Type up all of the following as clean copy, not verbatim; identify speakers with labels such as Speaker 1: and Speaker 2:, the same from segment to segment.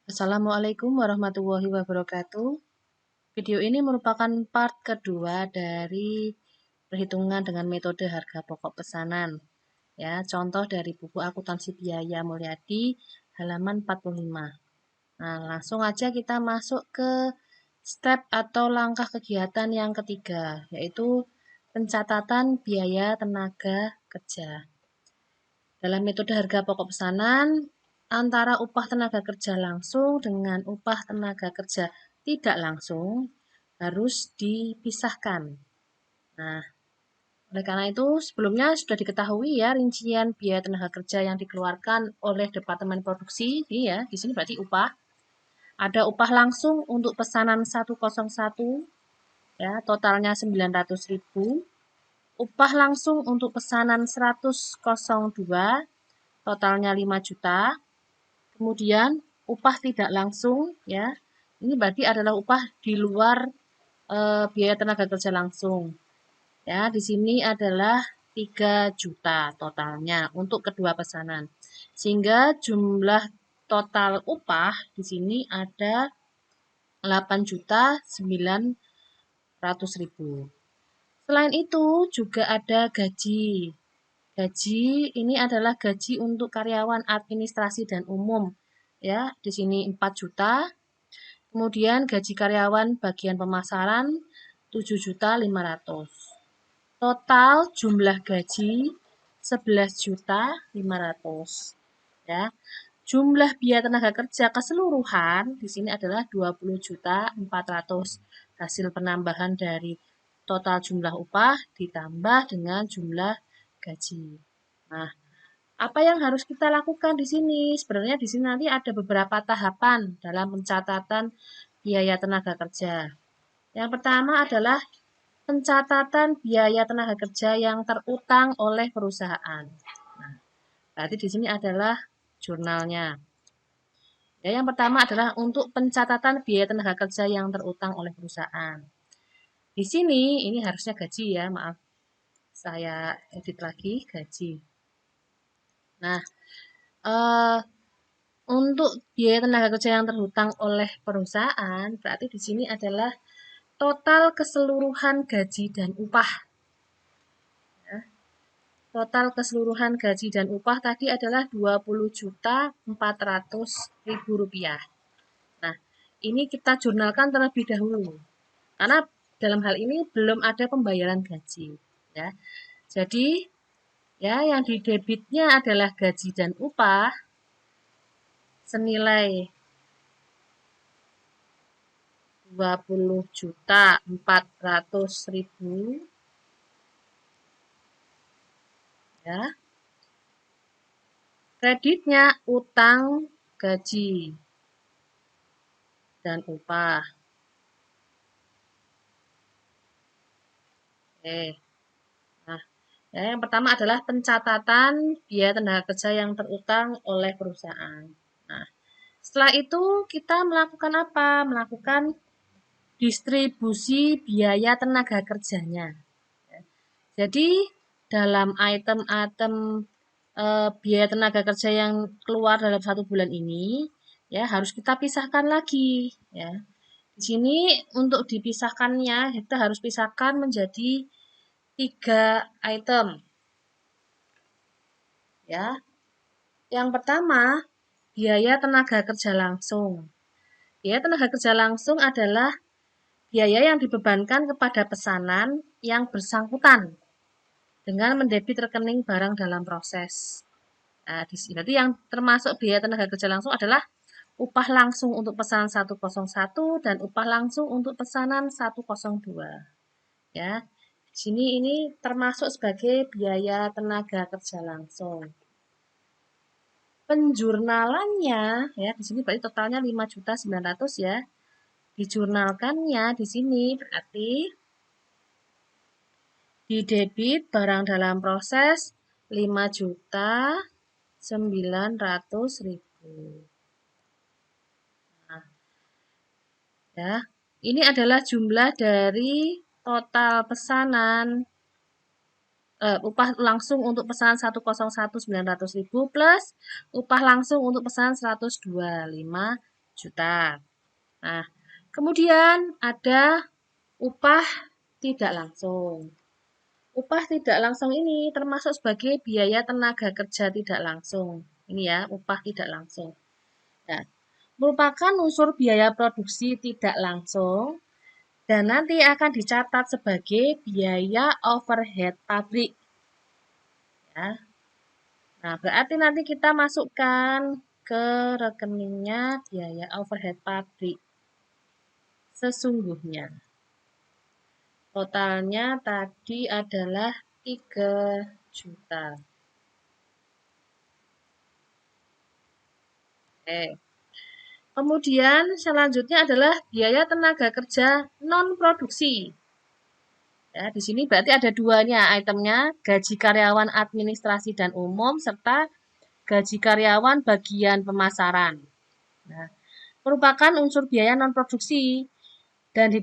Speaker 1: Assalamualaikum warahmatullahi wabarakatuh. Video ini merupakan part kedua dari perhitungan dengan metode harga pokok pesanan. Ya, contoh dari buku akuntansi biaya Mulyadi halaman 45. Nah, langsung aja kita masuk ke step atau langkah kegiatan yang ketiga, yaitu pencatatan biaya tenaga kerja. Dalam metode harga pokok pesanan, antara upah tenaga kerja langsung dengan upah tenaga kerja tidak langsung harus dipisahkan. Nah, oleh karena itu sebelumnya sudah diketahui ya rincian biaya tenaga kerja yang dikeluarkan oleh Departemen Produksi. Ini ya, di sini berarti upah. Ada upah langsung untuk pesanan 101 ya, totalnya 900.000. Upah langsung untuk pesanan 102 totalnya 5 juta. Kemudian upah tidak langsung ya. Ini berarti adalah upah di luar biaya tenaga kerja langsung. Ya, di sini adalah 3 juta totalnya untuk kedua pesanan. Sehingga jumlah total upah di sini ada 8.900.000. Selain itu juga ada gaji. Gaji ini adalah gaji untuk karyawan administrasi dan umum. Ya, di sini 4 juta. Kemudian gaji karyawan bagian pemasaran 7.500.000. Total jumlah gaji 11.500.000. Ya. Jumlah biaya tenaga kerja keseluruhan di sini adalah 20.400.000. Hasil penambahan dari total jumlah upah ditambah dengan jumlah gaji. Nah, apa yang harus kita lakukan di sini? Sebenarnya di sini nanti ada beberapa tahapan dalam pencatatan biaya tenaga kerja. Yang pertama adalah pencatatan biaya tenaga kerja yang terutang oleh perusahaan. Nah, berarti di sini adalah jurnalnya. Ya, yang pertama adalah untuk pencatatan biaya tenaga kerja yang terutang oleh perusahaan. Di sini ini harusnya gaji ya, maaf. Saya edit lagi gaji. Nah, untuk biaya tenaga kerja yang terhutang oleh perusahaan, berarti di sini adalah total keseluruhan gaji dan upah. Ya. Total keseluruhan gaji dan upah tadi adalah 20.400.000 rupiah. Nah, ini kita jurnalkan terlebih dahulu. Karena dalam hal ini belum ada pembayaran gaji. Ya. Jadi, ya yang di debitnya adalah gaji dan upah senilai 20.400.000 ya. Kreditnya utang gaji dan upah. Oke. Nah, ya, yang pertama adalah pencatatan biaya tenaga kerja yang terutang oleh perusahaan. Nah, setelah itu kita melakukan apa? Melakukan distribusi biaya tenaga kerjanya. Jadi dalam item-item biaya tenaga kerja yang keluar dalam 1 bulan ini, ya harus kita pisahkan lagi. Ya. Di sini untuk dipisahkannya kita harus pisahkan menjadi 3 item. Ya. Yang pertama, biaya tenaga kerja langsung. Biaya tenaga kerja langsung adalah biaya yang dibebankan kepada pesanan yang bersangkutan dengan mendebit rekening barang dalam proses. Nah, di sini berarti yang termasuk biaya tenaga kerja langsung adalah upah langsung untuk pesanan 101 dan upah langsung untuk pesanan 102. Ya. Di sini ini termasuk sebagai biaya tenaga kerja langsung. Penjurnalannya ya di sini berarti totalnya 5.900.000 ya. Dijurnalkannya di sini berarti di debit barang dalam proses 5.900.000. Nah, ya, ini adalah jumlah dari total pesanan upah langsung untuk pesanan 101.900.000 plus upah langsung untuk pesanan 125 juta. Nah, kemudian ada upah tidak langsung. Upah tidak langsung ini termasuk sebagai biaya tenaga kerja tidak langsung. Ini ya, upah tidak langsung. Nah, merupakan unsur biaya produksi tidak langsung dan nanti akan dicatat sebagai biaya overhead pabrik. Ya. Nah, berarti nanti kita masukkan ke rekeningnya biaya overhead pabrik. Sesungguhnya totalnya tadi adalah 3 juta. Oke. Kemudian selanjutnya adalah biaya tenaga kerja non-produksi. Ya, di sini berarti ada duanya itemnya, gaji karyawan administrasi dan umum serta gaji karyawan bagian pemasaran. Nah, merupakan unsur biaya non-produksi dan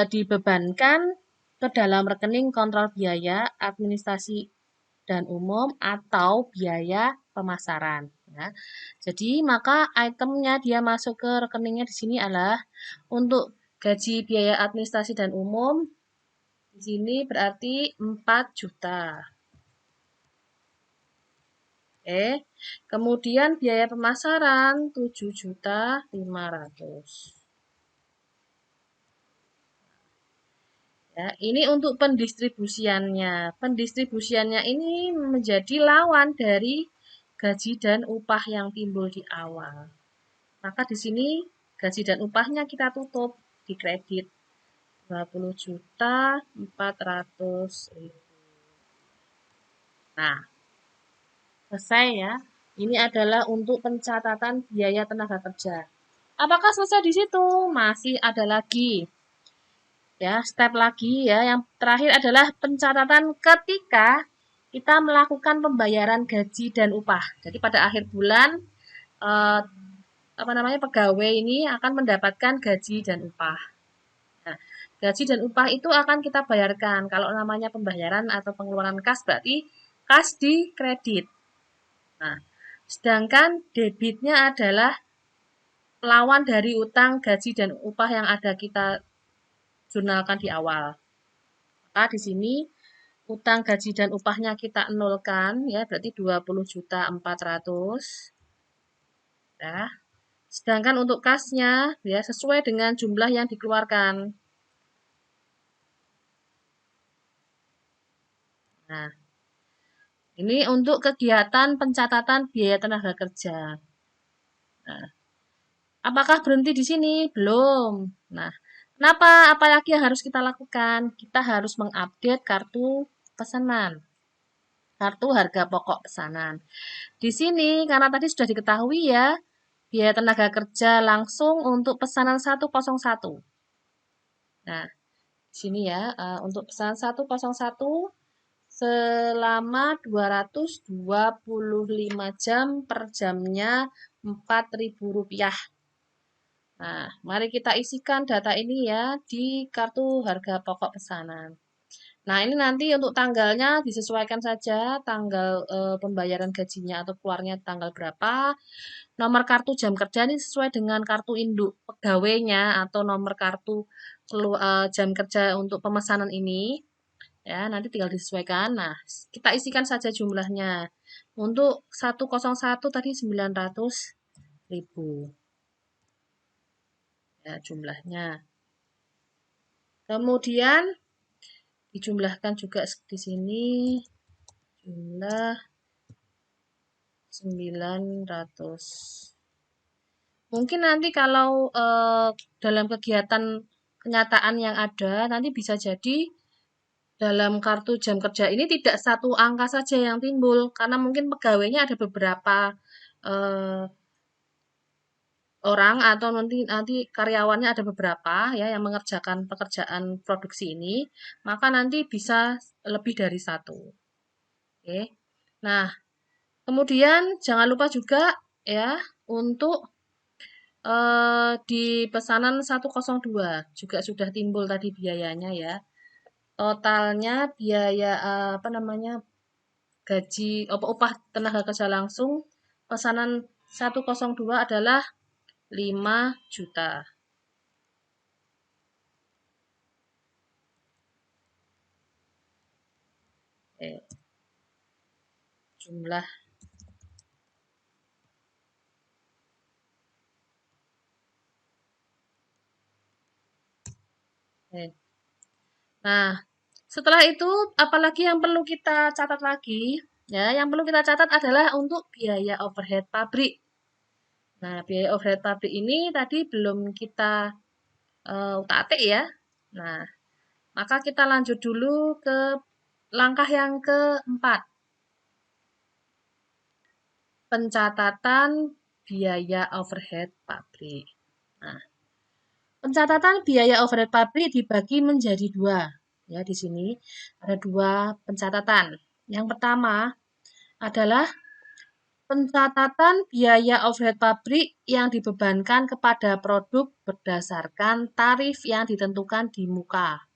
Speaker 1: dibebankan ke dalam rekening kontrol biaya administrasi dan umum atau biaya pemasaran. Ya. Jadi maka itemnya dia masuk ke rekeningnya di sini adalah untuk gaji biaya administrasi dan umum di sini berarti 4 juta. Oke. Kemudian biaya pemasaran 7.500.000. Ya, ini untuk pendistribusiannya. Pendistribusiannya ini menjadi lawan dari gaji dan upah yang timbul di awal. Maka di sini gaji dan upahnya kita tutup di kredit 20.400.000. Nah, selesai ya. Ini adalah untuk pencatatan biaya tenaga kerja. Apakah selesai di situ? Masih ada lagi. Ya, step lagi ya. Yang terakhir adalah pencatatan ketika kita melakukan pembayaran gaji dan upah. Jadi pada akhir bulan pegawai ini akan mendapatkan gaji dan upah. Nah, gaji dan upah itu akan kita bayarkan. Kalau namanya pembayaran atau pengeluaran kas berarti kas di kredit. Nah, sedangkan debitnya adalah lawan dari utang gaji dan upah yang ada kita jurnalkan di awal. Maka di sini utang gaji dan upahnya kita nolkan ya, berarti 20.400.000. Ya. Sedangkan untuk kasnya ya sesuai dengan jumlah yang dikeluarkan. Nah, ini untuk kegiatan pencatatan biaya tenaga kerja. Nah, apakah berhenti di sini? Belum. Nah, kenapa? Apalagi yang harus kita lakukan? Kita harus mengupdate kartu pesanan. Kartu harga pokok pesanan. Di sini, karena tadi sudah diketahui ya, biaya tenaga kerja langsung untuk pesanan 101. Nah, di sini ya, untuk pesanan 101 selama 225 jam per jamnya Rp4.000. Nah, mari kita isikan data ini ya di kartu harga pokok pesanan. Nah, ini nanti untuk tanggalnya disesuaikan saja, tanggal pembayaran gajinya atau keluarnya tanggal berapa. Nomor kartu jam kerja ini sesuai dengan kartu induk pegawainya atau nomor kartu jam kerja untuk pemesanan ini. Ya, nanti tinggal disesuaikan. Nah, kita isikan saja jumlahnya. Untuk 101 tadi 900.000. Ya, jumlahnya. Kemudian dijumlahkan juga di sini jumlah 900. Mungkin nanti kalau dalam kegiatan kenyataan yang ada, nanti bisa jadi dalam kartu jam kerja ini tidak satu angka saja yang timbul, karena mungkin pegawainya ada beberapa orang atau nanti karyawannya ada beberapa ya yang mengerjakan pekerjaan produksi ini, maka nanti bisa lebih dari satu. Oke. Nah, kemudian jangan lupa juga ya untuk di pesanan 102 juga sudah timbul tadi biayanya ya. Totalnya biaya gaji upah tenaga kerja langsung pesanan 102 adalah 5 juta. Jumlah. Nah, setelah itu apalagi yang perlu kita catat lagi? Ya, yang perlu kita catat adalah untuk biaya overhead pabrik. Nah, biaya overhead pabrik ini tadi belum kita utak-atik ya. Nah, maka kita lanjut dulu ke langkah yang keempat. Pencatatan biaya overhead pabrik. Nah, pencatatan biaya overhead pabrik dibagi menjadi dua. Ya, di sini ada dua pencatatan. Yang pertama adalah pencatatan biaya overhead pabrik yang dibebankan kepada produk berdasarkan tarif yang ditentukan di muka.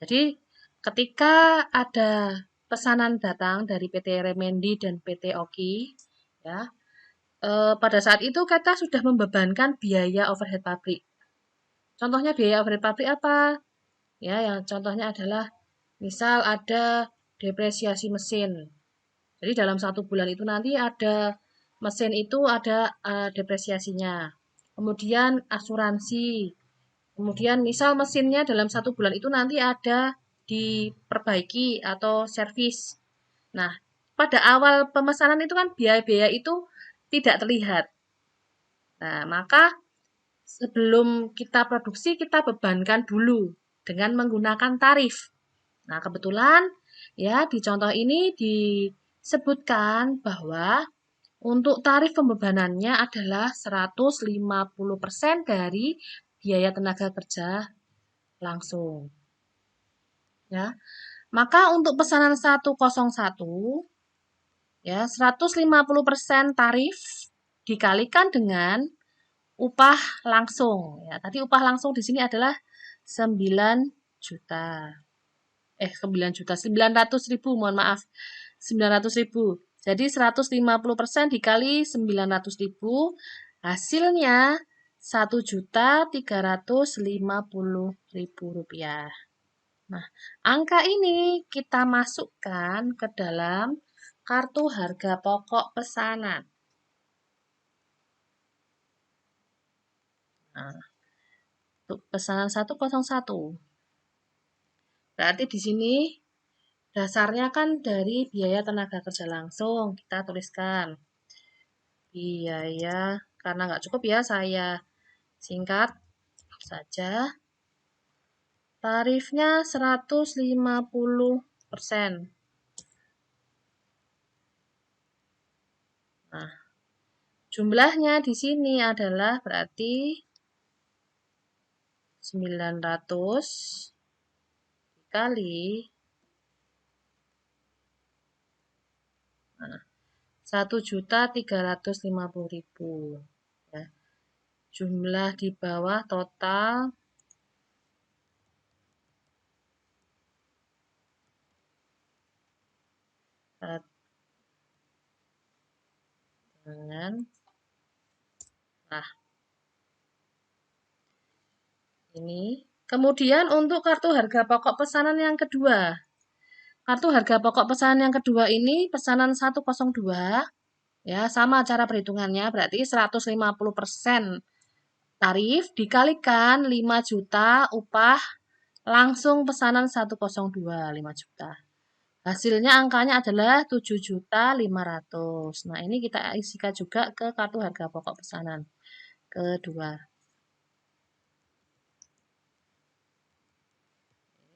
Speaker 1: Jadi, ketika ada pesanan datang dari PT Remendi dan PT Oki, ya, pada saat itu kita sudah membebankan biaya overhead pabrik. Contohnya biaya overhead pabrik apa? Ya, yang contohnya adalah misal ada depresiasi mesin. Jadi dalam 1 bulan itu nanti ada mesin itu ada depresiasinya. Kemudian asuransi. Kemudian misal mesinnya dalam 1 bulan itu nanti ada diperbaiki atau servis. Nah, pada awal pemesanan itu kan biaya-biaya itu tidak terlihat. Nah, maka sebelum kita produksi kita bebankan dulu dengan menggunakan tarif. Nah, kebetulan ya di contoh ini disebutkan bahwa untuk tarif pembebanannya adalah 150% dari biaya tenaga kerja langsung. Ya. Maka untuk pesanan 101 ya 150% tarif dikalikan dengan upah langsung. Ya, tadi upah langsung di sini adalah 9 juta. 9 juta, 900.000, mohon maaf. 900.000. Jadi 150% dikali 900.000, hasilnya 1.350.000 rupiah. Nah, angka ini kita masukkan ke dalam kartu harga pokok pesanan. Nah, untuk pesanan 101. Berarti di sini dasarnya kan dari biaya tenaga kerja langsung. Kita tuliskan biaya, karena nggak cukup ya saya singkat saja. Tarifnya 150%. Nah, jumlahnya di sini adalah berarti 900 dikali 1.350.000. Ya. Jumlah di bawah total dengan ini. Kemudian untuk kartu harga pokok pesanan yang kedua. Kartu harga pokok pesanan yang kedua ini pesanan 102. Ya, sama cara perhitungannya berarti 150% tarif dikalikan 5 juta upah langsung pesanan 102, 5 juta. Hasilnya angkanya adalah 7.500.000. Nah, ini kita isikan juga ke kartu harga pokok pesanan kedua.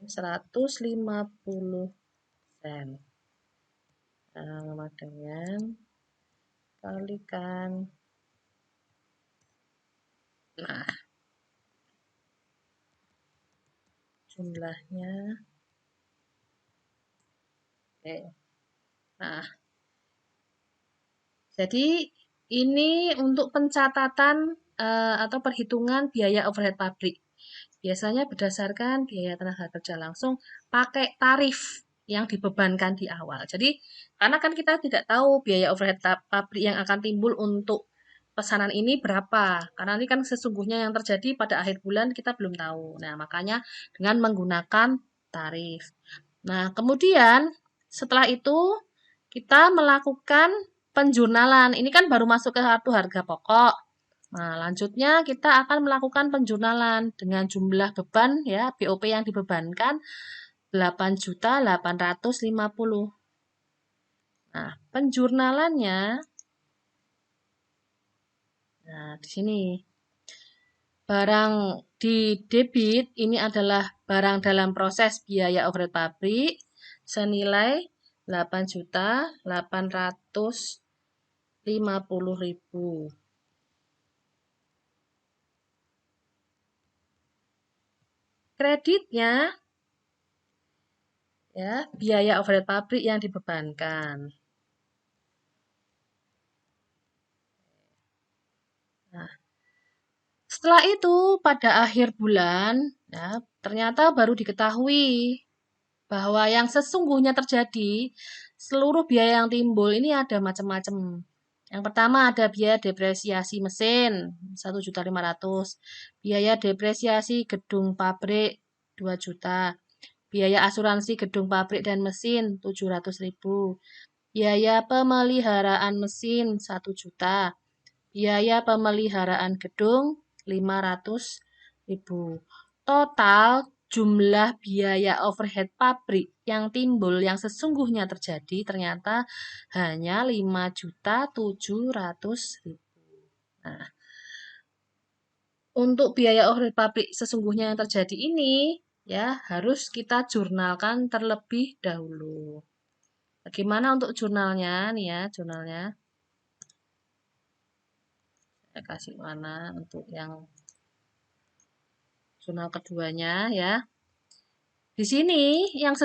Speaker 1: 150 sama dengan kalikan. Nah, jumlahnya. Oke. Nah, jadi ini untuk pencatatan atau perhitungan biaya overhead pabrik. Biasanya berdasarkan biaya tenaga kerja langsung pakai tarif yang dibebankan di awal. Jadi, karena kan kita tidak tahu biaya overhead pabrik yang akan timbul untuk pesanan ini berapa. Karena ini kan sesungguhnya yang terjadi pada akhir bulan kita belum tahu. Nah, makanya dengan menggunakan tarif. Nah, kemudian setelah itu kita melakukan penjurnalan. Ini kan baru masuk ke kartu harga pokok. Nah, lanjutnya kita akan melakukan penjurnalan dengan jumlah beban ya, BOP yang dibebankan 8.850.000. Nah, penjurnalannya nah di sini. Barang di debit ini adalah barang dalam proses biaya overhead pabrik senilai 8.850.000. Kreditnya ya, biaya overhead pabrik yang dibebankan. Nah, setelah itu pada akhir bulan ya, ternyata baru diketahui bahwa yang sesungguhnya terjadi seluruh biaya yang timbul ini ada macam-macam. Yang pertama ada biaya depresiasi mesin 1.500.000, biaya depresiasi gedung pabrik 2 juta, biaya asuransi gedung pabrik dan mesin 700.000, biaya pemeliharaan mesin 1 juta, biaya pemeliharaan gedung 500.000. Total jumlah biaya overhead pabrik yang timbul yang sesungguhnya terjadi ternyata hanya 5.700.000. Nah, untuk biaya overhead pabrik sesungguhnya yang terjadi ini ya harus kita jurnalkan terlebih dahulu. Bagaimana untuk jurnalnya nih ya, jurnalnya. Saya kasih mana untuk yang jurnal keduanya ya. Di sini yang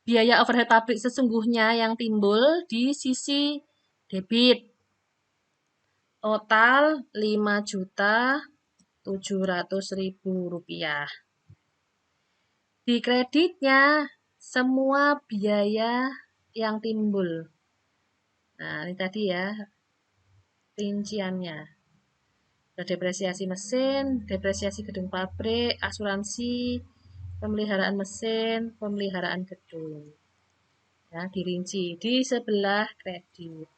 Speaker 1: biaya overhead pabrik sesungguhnya yang timbul di sisi debit. Total 5.700.000 rupiah. Di kreditnya semua biaya yang timbul. Nah, ini tadi ya rinciannya. Depresiasi mesin, depresiasi gedung pabrik, asuransi, pemeliharaan mesin, pemeliharaan gedung. Ya, dirinci di sebelah kredit.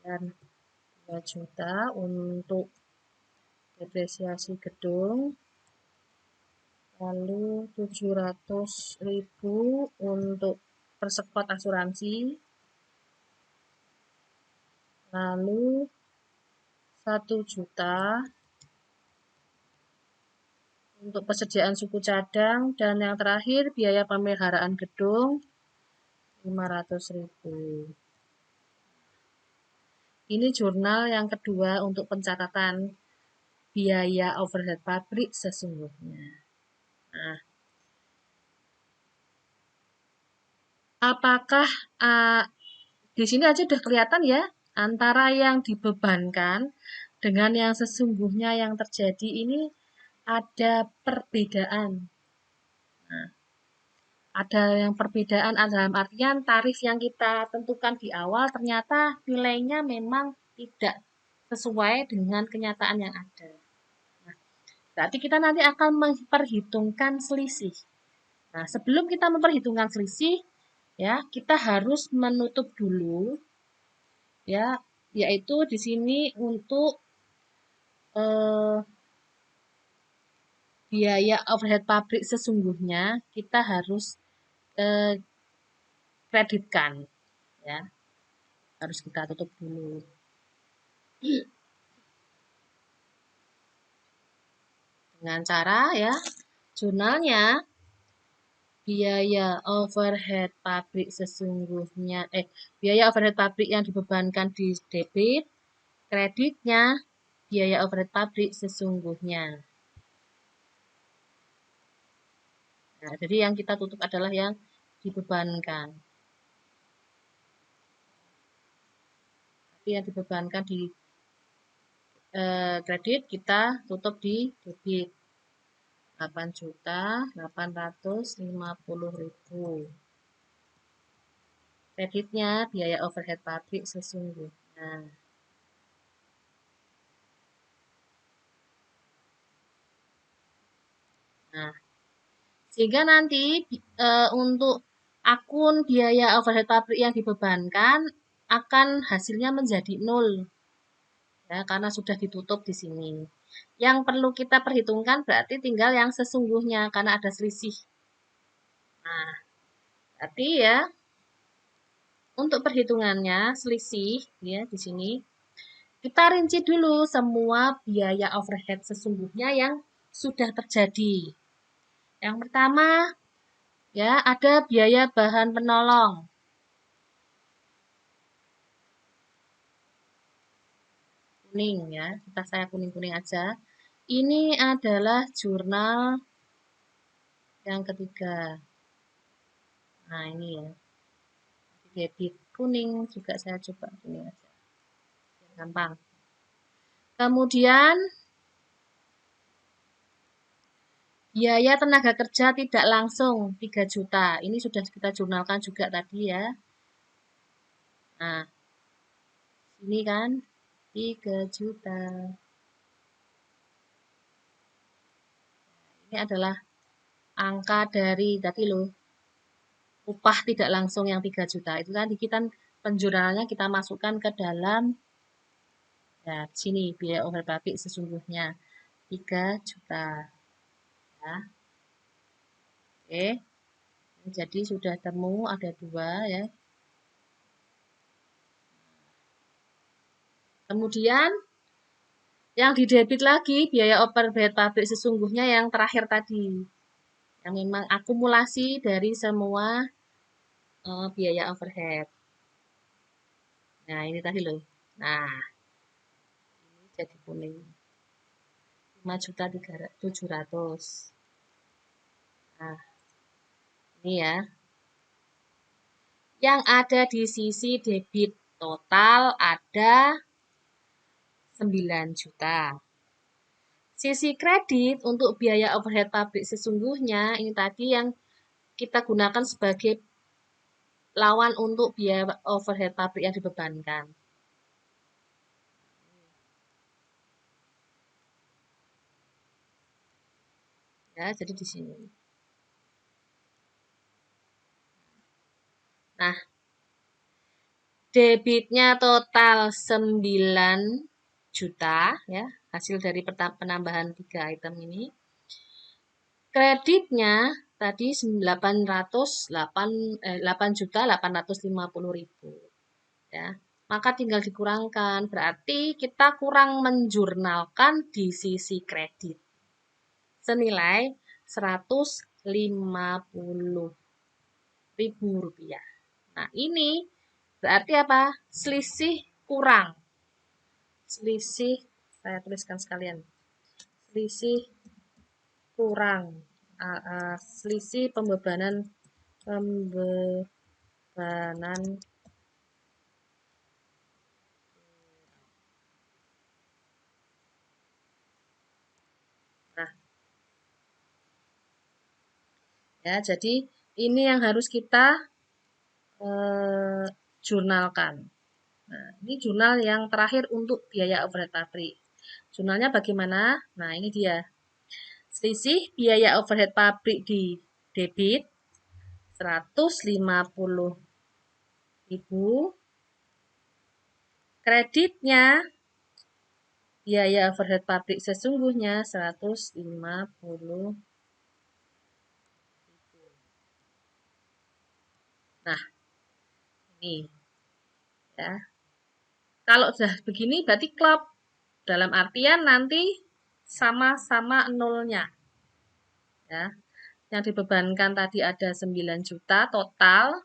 Speaker 1: Dan 2 juta untuk depresiasi gedung, lalu 700.000 untuk persekot asuransi, lalu 1 juta untuk persediaan suku cadang, dan yang terakhir biaya pemeliharaan gedung 500.000. Ini jurnal yang kedua untuk pencatatan biaya overhead pabrik sesungguhnya. Nah, apakah di sini aja udah kelihatan ya antara yang dibebankan dengan yang sesungguhnya yang terjadi ini ada perbedaan. Nah, ada yang perbedaan dalam artian tarif yang kita tentukan di awal ternyata nilainya memang tidak sesuai dengan kenyataan yang ada. Nah, berarti kita nanti akan memperhitungkan selisih. Nah, sebelum kita memperhitungkan selisih, ya kita harus menutup dulu, ya, yaitu di sini untuk biaya overhead pabrik sesungguhnya kita harus kreditkan, ya, harus kita tutup dulu. Dengan cara ya jurnalnya biaya overhead pabrik sesungguhnya biaya overhead pabrik yang dibebankan di debit, kreditnya biaya overhead pabrik sesungguhnya. Nah, jadi yang kita tutup adalah yang dibebankan. Tapi yang dibebankan di kredit kita tutup di debit 8.850.000. Kreditnya biaya overhead pabrik sesungguhnya. Nah, sehingga nanti untuk akun biaya overhead pabrik yang dibebankan akan hasilnya menjadi 0 ya, karena sudah ditutup di sini. Yang perlu kita perhitungkan berarti tinggal yang sesungguhnya karena ada selisih. Nah, berarti ya untuk perhitungannya selisih ya di sini kita rinci dulu semua biaya overhead sesungguhnya yang sudah terjadi. Yang pertama ya ada biaya bahan penolong. Kuning ya, saya kuning-kuning aja. Ini adalah jurnal yang ketiga. Nah, ini ya. Debit kuning juga saya coba kuning aja. Gampang. Kemudian biaya tenaga kerja tidak langsung 3 juta. Ini sudah kita jurnalkan juga tadi ya. Nah, ini kan 3 juta. Ini adalah angka dari tadi loh. Upah tidak langsung yang 3 juta. Itu tadi kita penjurnalnya kita masukkan ke dalam ya sini biaya overhead pabrik sesungguhnya 3 juta. Ya. Oke. Jadi sudah temu ada 2 ya. Kemudian yang didebit lagi biaya overhead pabrik sesungguhnya yang terakhir tadi. Yang memang akumulasi dari semua biaya overhead. Nah, ini tadi loh. Nah, ini jadi kuning. 5.700.000. Nah, ini ya. Yang ada di sisi debit total ada 9 juta. Sisi kredit untuk biaya overhead pabrik sesungguhnya ini tadi yang kita gunakan sebagai lawan untuk biaya overhead pabrik yang dibebankan. Ya, jadi di sini. Nah, debitnya total 9 juta ya, hasil dari penambahan 3 item ini. Kreditnya tadi 8.850.000 ya. Maka tinggal dikurangkan, berarti kita kurang menjurnalkan di sisi kredit senilai 150.000 rupiah. Nah, ini berarti apa? Selisih kurang. Selisih, saya tuliskan sekalian. Selisih kurang. Selisih pembebanan nah ya jadi ini yang harus kita jurnalkan. Nah, ini jurnal yang terakhir untuk biaya overhead pabrik. Jurnalnya bagaimana? Nah, ini dia. Selisih biaya overhead pabrik di debit 150.000. Kreditnya biaya overhead pabrik sesungguhnya 150.000. Nah, ini ya. Kalau sudah begini berarti klop. Dalam artian nanti sama-sama nolnya. Ya. Yang dibebankan tadi ada 9 juta total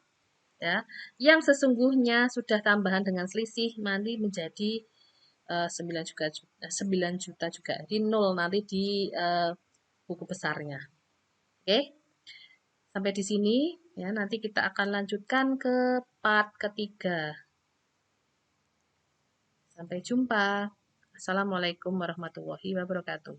Speaker 1: ya. Yang sesungguhnya sudah tambahan dengan selisih nanti menjadi 9 juta, 9 juta juga. Di nol nanti di buku besarnya. Oke. Sampai di sini ya, nanti kita akan lanjutkan ke part ketiga. Sampai jumpa. Assalamualaikum warahmatullahi wabarakatuh.